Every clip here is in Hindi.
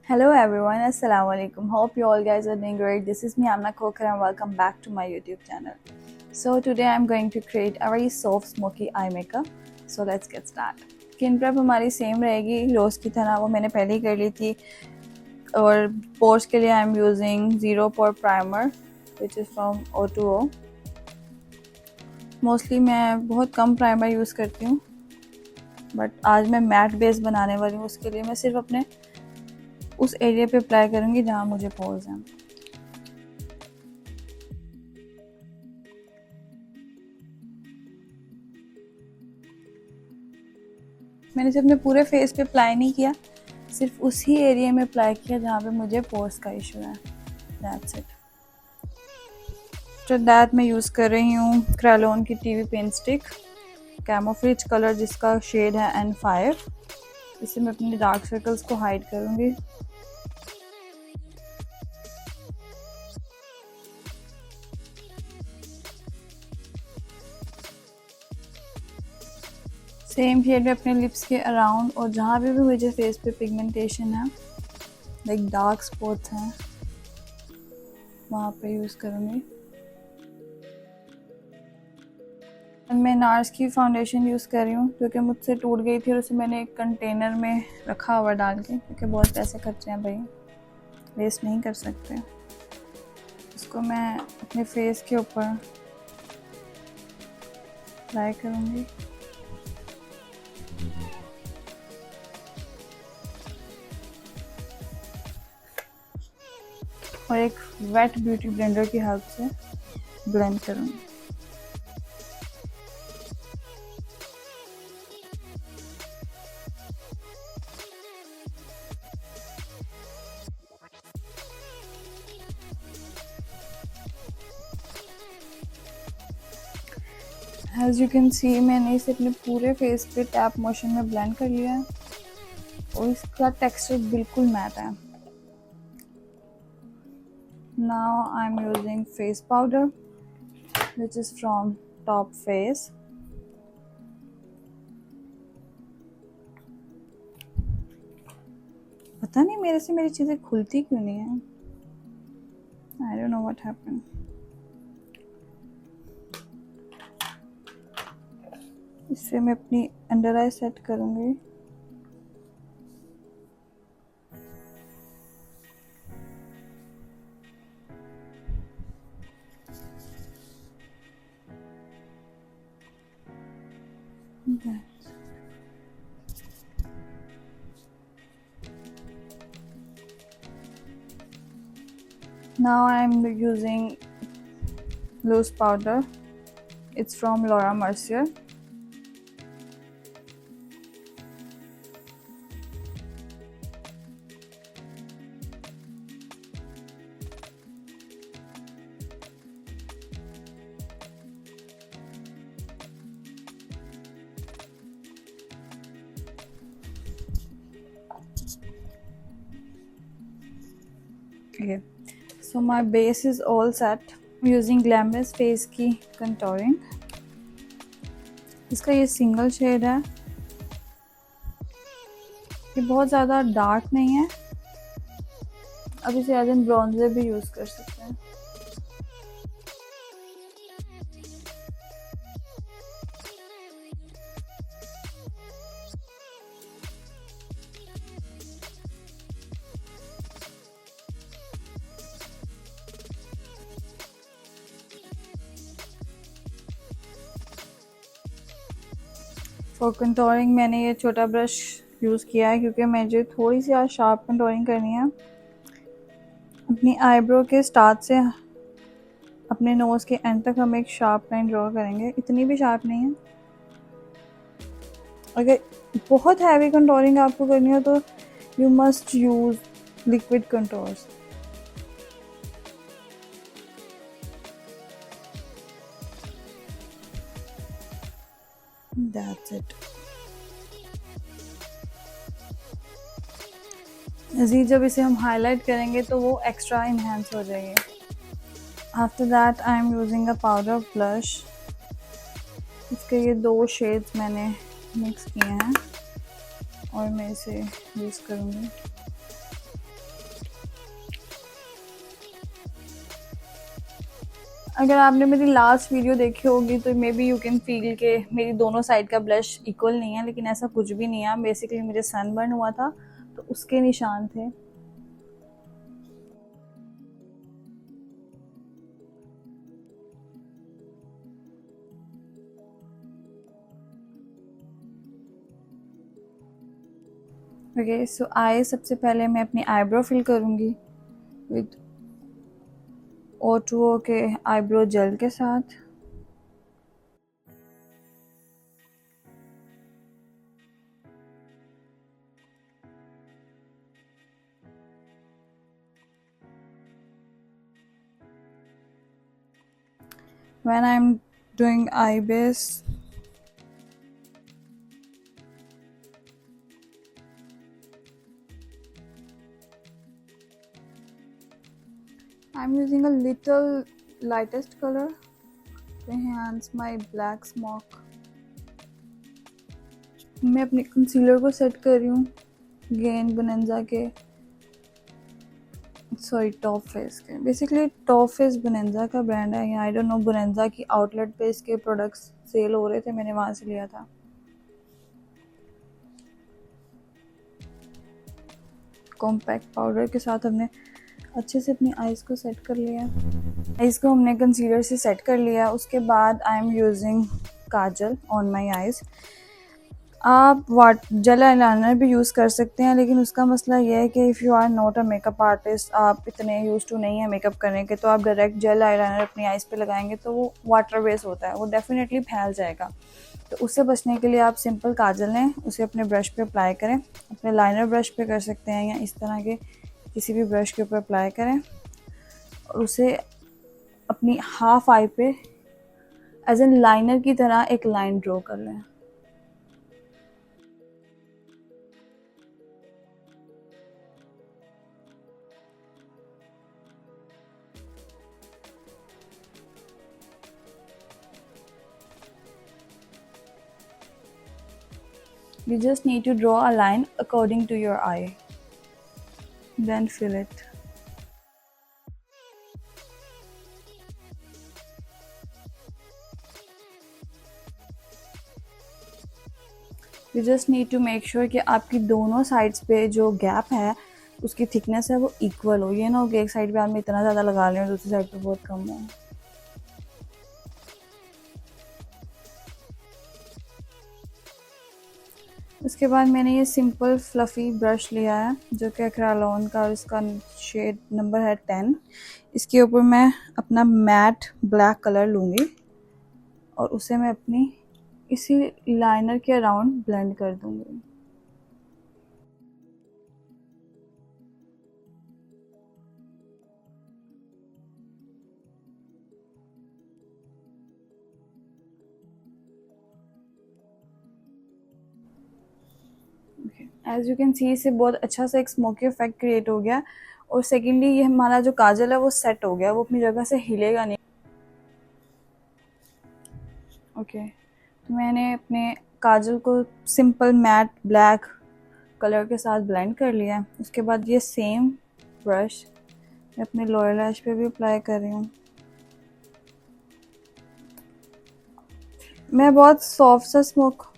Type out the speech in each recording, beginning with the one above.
Hello everyone, Assalamu alaikum. Hope you all guys are doing great. This is me, Amna Kokar, and welcome back to my YouTube channel. So today I'm going to create a very soft smoky eye makeup. So let's get started. Skin prep हमारी सेम रहेगी रोज़ की तरह, वो मैंने पहले ही कर ली थी। और पोर्स के लिए I am using zero pore primer which is from O2O। Mostly मैं बहुत कम प्राइमर यूज़ करती हूँ, बट आज मैं मैट बेस बनाने वाली हूँ। उसके लिए मैं सिर्फ अपने उस एरिया पे अप्लाई करूँगी जहाँ मुझे पोर्स हैं। मैंने सिर्फ अपने पूरे फेस पे अप्लाई नहीं किया, सिर्फ उसी एरिया में अप्लाई किया जहाँ पे मुझे पोर्स का इशू है। That's it. आफ्टर दैट मैं यूज़ कर रही हूँ क्रेलोन की TV paint stick, camouflage colour जिसका शेड है N5। इससे मैं अपने डार्क सर्कल्स को हाइड करूँगी। सेम शेड में अपने लिप्स के अराउंड और जहाँ भी मुझे फेस पे पिगमेंटेशन है, लाइक डार्क स्पॉट्स हैं, वहाँ पे यूज़ करूँगी। मैं नार्स की फाउंडेशन यूज़ कर रही हूँ क्योंकि मुझसे टूट गई थी और उसे मैंने एक कंटेनर में रखा हुआ डाल के, क्योंकि बहुत पैसे खर्चे हैं भाई, वेस्ट नहीं कर सकते। इसको मैं अपने फेस के ऊपर अप्लाई करूँगी। और एक वेट ब्यूटी ब्लेंडर की हेल्प से ब्लेंड करूँगी। एज यू कैन सी मैंने इसे अपने पूरे फेस पे टैप मोशन में ब्लेंड कर लिया है और इसका टेक्सचर बिल्कुल मैट है। Now I am using face powder which is from top face. पता नहीं मेरे से मेरी चीज़ें खुलती क्यों नहीं है, I don't know what happened. इससे मैं अपनी अंडर आई सेट करूँगी। Now I am using loose powder. It's from Laura Mercier. Okay, so my base is all set. I'm using Glamorous Face की contouring. इसका ये सिंगल शेड है, ये बहुत ज़्यादा डार्क नहीं है। अब इसे एज एन ब्रॉन्जर भी यूज़ कर सकते हैं। फॉर कंटोरिंग मैंने ये छोटा ब्रश यूज़ किया है क्योंकि मुझे थोड़ी सी आज शार्प कंटोरिंग करनी है। अपनी आईब्रो के स्टार्ट से अपने नोज़ के एंड तक हम एक शार्प लाइन ड्रॉ करेंगे, इतनी भी शार्प नहीं है। अगर बहुत हैवी कंटोरिंग आपको करनी हो तो you must use liquid contours. That's it. जी जब इसे हम हाईलाइट करेंगे तो वो एक्स्ट्रा इन्हेंस हो जाएगी। After that I am using a powder blush. इसके ये 2 शेड्स मैंने मिक्स किए हैं और मैं इसे यूज़ करूँगी। अगर आपने मेरी लास्ट वीडियो देखी होगी तो may be you can feel के मेरी दोनों साइड का ब्लश इक्वल नहीं है, लेकिन ऐसा कुछ भी नहीं है। बेसिकली मुझे सनबर्न हुआ था तो उसके निशान थे। ओके, सो आई सबसे पहले मैं अपनी आईब्रो फिल करूँगी विद O2O के आईब्रो जेल के साथ। When I'm doing eye base, I'm using a little lightest color to enhance my black smoke. मैं अपने कंसीलर को सेट कर रही हूँ गेन बोनेंजा के, सॉरी टॉप फेस के। बेसिकली टॉप फेस बोनेंजा का ब्रांड है। आई डोंट नो, बोनेंजा की आउटलेट पे इसके प्रोडक्ट्स सेल हो रहे थे, मैंने वहाँ से लिया था। कॉम्पैक्ट पाउडर के साथ हमने अच्छे से अपनी आइज़ को सेट कर लिया। आइज़ को हमने कंसीलर से सेट कर लिया। उसके बाद I am using kajal on my eyes. आप जेल आईलाइनर भी यूज़ कर सकते हैं, लेकिन उसका मसला यह है कि if you are not a makeup artist, आप इतने यूज़ टू नहीं है मेकअप करने के, तो आप डायरेक्ट जेल आईलाइनर अपनी आइज़ पे लगाएंगे तो वो वाटर बेस होता है, वो डेफिनेटली फैल जाएगा। तो उससे बचने के लिए आप सिंपल काजल लें, उसे अपने ब्रश पे अप्लाई करें। अपने लाइनर ब्रश पे कर सकते हैं या इस तरह के किसी भी ब्रश के ऊपर अप्लाई करें और उसे अपनी हाफ आई पे एज एन लाइनर की तरह एक लाइन ड्रॉ कर लें। You just need to draw a line according to your eye, then fill it. You just need to make sure कि आपकी दोनों साइड्स पे जो गैप है उसकी थिकनेस है वो इक्वल हो। ये ना हो कि एक साइड पे आपने इतना ज़्यादा लगा लिया और दूसरी साइड पे बहुत कम हो। उसके बाद मैंने ये सिंपल फ्लफ़ी ब्रश लिया है जो कि एक्रालॉन का, और इसका शेड नंबर है 10। इसके ऊपर मैं अपना मैट ब्लैक कलर लूँगी और उसे मैं अपनी इसी लाइनर के अराउंड ब्लेंड कर दूँगी। एज यू कैन सी, इससे बहुत अच्छा सा एक स्मोकी इफेक्ट क्रिएट हो गया। और सेकेंडली ये हमारा जो काजल है वो सेट हो गया, वो अपनी जगह से हिलेगा नहीं। ओके, तो मैंने अपने काजल को सिंपल मैट ब्लैक कलर के साथ ब्लेंड कर लिया। उसके बाद ये सेम ब्रश मैं अपने लोअर लैश पे भी अप्लाई कर रही हूँ। मैं बहुत सॉफ्ट सा स्मोक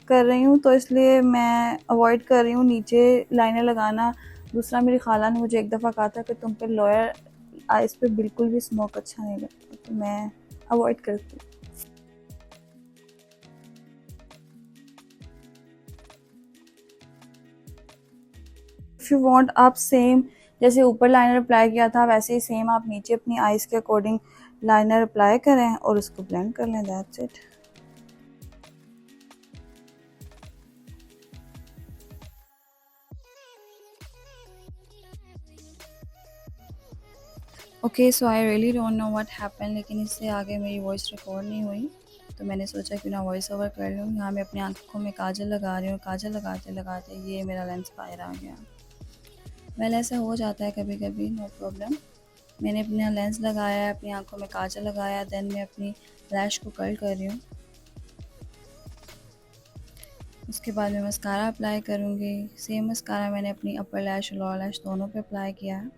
कर रही हूँ तो इसलिए मैं अवॉइड कर रही हूँ नीचे लाइनर लगाना। दूसरा, मेरी खाला ने मुझे एक दफ़ा कहा था कि तुम पे लोअर आइज़ पे बिल्कुल भी स्मोक अच्छा नहीं लगता, तो मैं अवॉइड करती हूँ। इफ़ यू वांट, आप सेम जैसे ऊपर लाइनर अप्लाई किया था वैसे ही सेम आप नीचे अपनी आइज़ के अकॉर्डिंग लाइनर अप्लाई करें और उसको ब्लेंड कर लें। That's it. Okay, so I really don't know what happen, लेकिन इससे आगे मेरी वॉइस रिकॉर्ड नहीं हुई, तो मैंने सोचा क्यों ना वॉइस ओवर कर लूँ। यहाँ मैं अपनी आँखों में काजल लगा रही हूँ। काजल लगाते लगाते ये मेरा लेंस बाहर आ गया। वेल, ऐसा हो जाता है कभी कभी, नो प्रॉब्लम। मैंने अपना लेंस लगाया है, अपनी आँखों में काजल लगाया, देन मैं अपनी लैश को कर्ल कर रही हूँ। उसके बाद मैं मस्कारा अप्लाई करूँगी। सेम मस्कारा मैंने अपनी अपर लैश और लोअर लैश दोनों पे अप्लाई किया है।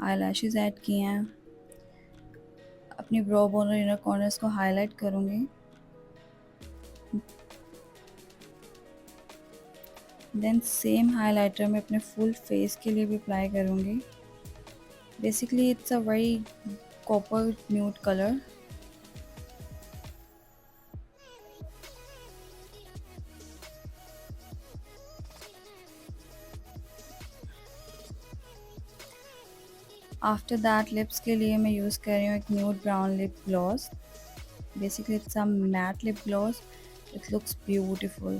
आई लैशेज़ ऐड किए हैं। अपनी ब्रो बोन और इनर कॉर्नर्स को हाईलाइट करूँगी। देन सेम हाइलाइटर मैं अपने फुल फेस के लिए भी अप्लाई करूँगी। Basically it's a very copper nude colour. After that lips के लिए मैं यूज़ कर रही हूँ एक nude brown lip gloss. Basically it's a mat lip gloss. It looks beautiful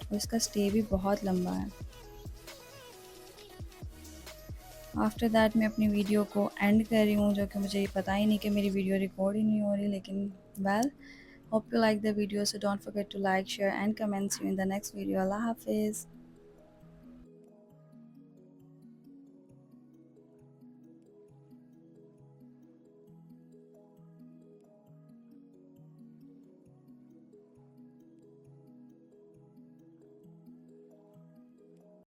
और इसका स्टे भी बहुत लंबा है। आफ्टर दैट मैं अपनी वीडियो को एंड कर रही हूँ, जो कि मुझे पता ही नहीं कि मेरी वीडियो रिकॉर्ड ही नहीं हो रही, लेकिन well, hope you like the video, so don't forget to like, share and comment. See you in the next video. Allah Hafiz.